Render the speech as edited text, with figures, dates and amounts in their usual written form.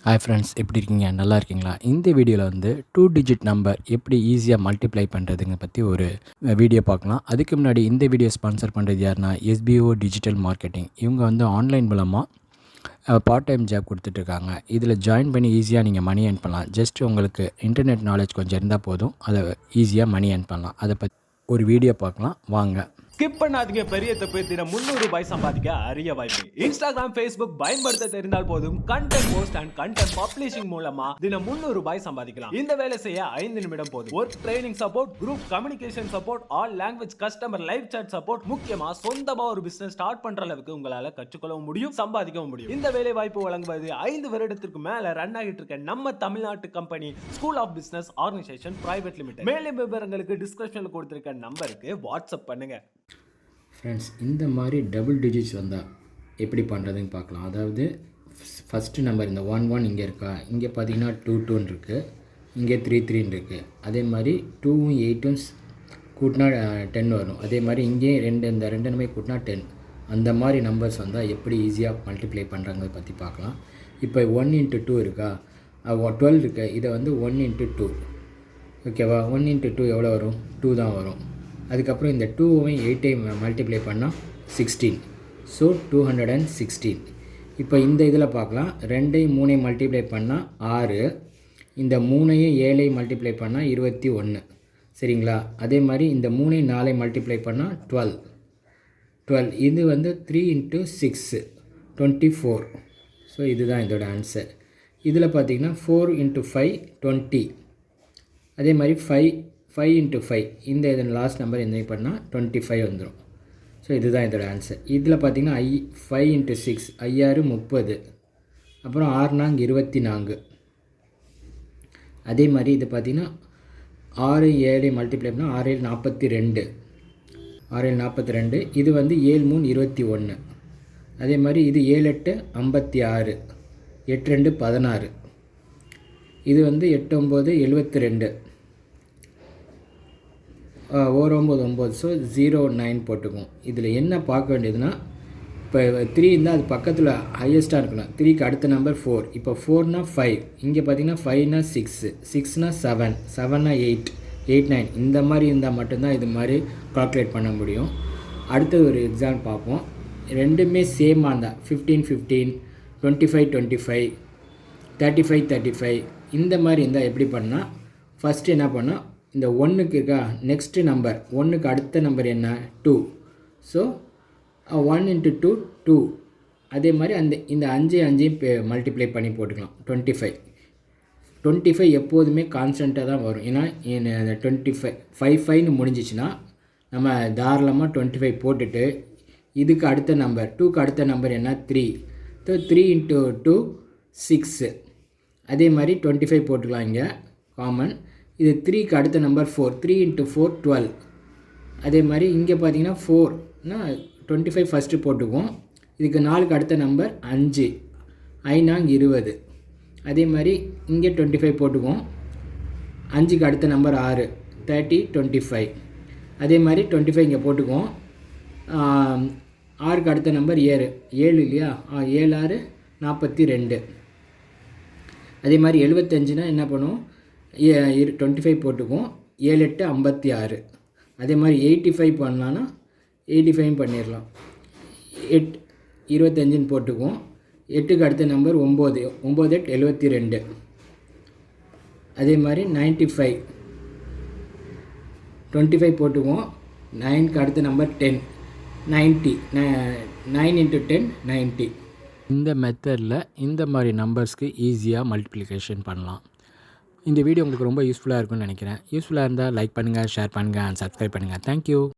Hi friends, எப்படி இருக்கீங்க? நல்லா இருக்கீங்களா? இந்த வீடியோவில் வந்து 2 டிஜிட் நம்பர் எப்படி ஈஸியாக மல்டிப்ளை பண்ணுறதுங்க பற்றி ஒரு வீடியோ பார்க்கலாம். அதுக்கு முன்னாடி இந்த வீடியோ ஸ்பான்சர் பண்ணுறது யாருன்னா எஸ்பிஓ டிஜிட்டல் மார்க்கெட்டிங். இவங்க வந்து ஆன்லைன் மூலமாக பார்ட் டைம் ஜாப் கொடுத்துட்ருக்காங்க. இதில் ஜாயின் பண்ணி ஈஸியாக நீங்கள் மணி ஏர்ன் பண்ணலாம். ஜஸ்ட் உங்களுக்கு இன்டர்நெட் நாலேஜ் கொஞ்சம் இருந்தால் போதும், அதை ஈஸியாக மணி ஏர்ன் பண்ணலாம். அதை பற்றி ஒரு வீடியோ பார்க்கலாம் வாங்க. ஸ்கிப் பண்ணாதீங்க. பெரிய தப்பு. தினம் 300 ரூபாய் சம்பாதிக்க அரிய வாய்ப்பு. இன்ஸ்டாகிராம், ஃபேஸ்புக் பயன்படுத்த தெரிந்தால் போதும் content post and content publishing மூலமா தினம் 300 ரூபாய் சம்பாதிக்கலாம். இந்த வேலை செய்ய 5 நிமிடம் போதும். Work training support, group communication support, all language customer live chat support, முக்கியமா சொந்தமா ஒரு பிசினஸ் ஸ்டார்ட் பண்ற அளவுக்கு உங்களால கற்றுக்கொள்ளவும் முடியும், சம்பாதிக்கவும் முடியும். இந்த வேலை வாய்ப்பு வழங்குவது 5 வருடத்திற்கு மேல ரன் ஆகிட்டு இருக்க நம்ம தமிழ்நாட்டு company school of business organisation private limited. மேலும் விவரங்களுக்கு டிஸ்கிரிப்ஷன்ல கொடுத்திருக்க நம்பருக்கு வாட்ஸ்அப் பண்ணுங்க. ஃப்ரெண்ட்ஸ், இந்த மாதிரி டபுள் டிஜிட்ஸ் வந்தால் எப்படி பண்ணுறதுன்னு பார்க்கலாம். அதாவது ஃபஸ்ட்டு நம்பர் இந்த 1 இங்கே இருக்கா, இங்கே பார்த்தீங்கன்னா 2 இருக்குது, இங்கே 3 இருக்குது. அதே மாதிரி 2ம் 8ம் கூட்டினா 10 வரும். அதே மாதிரி இங்கேயும் இந்த ரெண்டு நம்பர் கூட்டினா 10. அந்த மாதிரி நம்பர்ஸ் வந்தால் எப்படி ஈஸியாக மல்டிப்ளை பண்ணுறாங்க பற்றி பார்க்கலாம். இப்போ 1 × 2 இருக்கா, 12 இருக்கு. இதை வந்து 1 × 2 ஓகேவா. 1 × 2 எவ்வளோ வரும்? 2 தான் வரும். அதுக்கப்புறம் இந்த 2வையும் 8ஐயும் மல்டிப்ளை பண்ணால் 16. ஸோ 216. இப்போ இந்த இதில் பார்க்கலாம். 2ஐயும் 3ஐயும் மல்டிப்ளை பண்ணால் 6. இந்த 3ஐயும் 7ஐயும் மல்டிப்ளை பண்ணால் 21. சரிங்களா. அதே மாதிரி இந்த 3ஐயும் 4ஐயும் மல்டிப்ளை பண்ணால் 12. இது வந்து 3 × 6 24. ஸோ இதுதான் இதோட ஆன்சர். இதில் பார்த்திங்கன்னா 4 × 5 20. அதே மாதிரி 5 × 5 இந்த இதன் லாஸ்ட் நம்பர் என்ன பண்ணால் 25 வந்துடும். ஸோ இதுதான் இதோட ஆன்சர். இதில் பார்த்திங்கன்னா 5 × 6 5 30. அப்புறம் 6 24. அதே மாதிரி இது பார்த்திங்கன்னா 6 7 மல்டிப்ளை பண்ணால் 6 42. 6 42. இது வந்து 7 21. அதே மாதிரி இது 7 8 56. 8 2 16. இது வந்து 8 9 72. 9 9. ஸோ 0 9 போட்டுக்கும். இதில் என்ன பார்க்க வேண்டியதுன்னா, இப்போ 3 இருந்தால் அது பக்கத்தில் ஹையஸ்ட்டாக இருக்கணும். 3க்கு அடுத்த நம்பர் 4. இப்போ 4னா 5. இங்கே பார்த்தீங்கன்னா 5னா 6, 6னா 7, 7னா 8, 8 9. இந்த மாதிரி இருந்தால் மட்டும்தான் இது மாதிரி கால்குலேட் பண்ண முடியும். அடுத்தது ஒரு எக்ஸாம்பிள் பார்ப்போம். ரெண்டுமே சேமாக இருந்தால் 15 15, 25 25, 35 35 இந்த மாதிரி இருந்தால் எப்படி பண்ணால், ஃபஸ்ட்டு என்ன பண்ணால் இந்த 1க்கு இருக்கா, நெக்ஸ்ட்டு நம்பர் 1க்கு அடுத்த நம்பர் என்ன 2. ஸோ 1 × 2 2. அதே மாதிரி இந்த 5 5 மல்டிப்ளை பண்ணி போட்டுக்கலாம். 25 எப்போதுமே கான்ஸ்டண்ட்டாக தான் வரும். ஏன்னா 25 5 முடிஞ்சிச்சுன்னா நம்ம தாராளமாக 25 போட்டுட்டு இதுக்கு அடுத்த நம்பர் 2க்கு அடுத்த நம்பர் என்ன 3. ஸோ 3 × 2 6. அதே மாதிரி 25 போட்டுக்கலாம் இங்கே காமன். இது 3க்கு அடுத்த நம்பர் 4. 3 × 4 12. அதே மாதிரி இங்கே பார்த்தீங்கன்னா 4னா 25 ஃபஸ்ட்டு போட்டுக்குவோம். இதுக்கு 4க்கு அடுத்த நம்பர் 5. 5 20. அதே மாதிரி இங்கே 25 போட்டுக்குவோம். 5க்கு அடுத்த நம்பர் 6. 30 25. அதே மாதிரி 25 இங்கே போட்டுக்குவோம். 6க்கு அடுத்த நம்பர் 7 இல்லையா. 7 6 42. அதே மாதிரி 75னா என்ன பண்ணுவோம், 25 போட்டுக்குவோம். 7 8 56. அதே மாதிரி 85 பண்ணலான்னா 85 பண்ணிடலாம். 25 போட்டுக்குவோம். 8க்கு அடுத்த நம்பர் 9. 9 8 72. அதே மாதிரி 95 25 போட்டுக்குவோம். 9க்கு அடுத்த நம்பர் 10. 90. 9 × 10 90. இந்த மெத்தடில் இந்த மாதிரி நம்பர்ஸ்க்கு ஈஸியாக மல்டிப்ளிகேஷன் பண்ணலாம். இந்த வீடியோ உங்களுக்கு ரொம்ப யூஸ்ஃபுல்லாக இருக்கும்னு நினைக்கிறேன். யூஸ்ஃபுல்லாக இருந்தால் லைக் பண்ணுங்கள், ஷேர் பண்ணுங்கள் அண்ட் சப்ஸ்கிரைப் பண்ணுங்கள். தேங்க்யூ.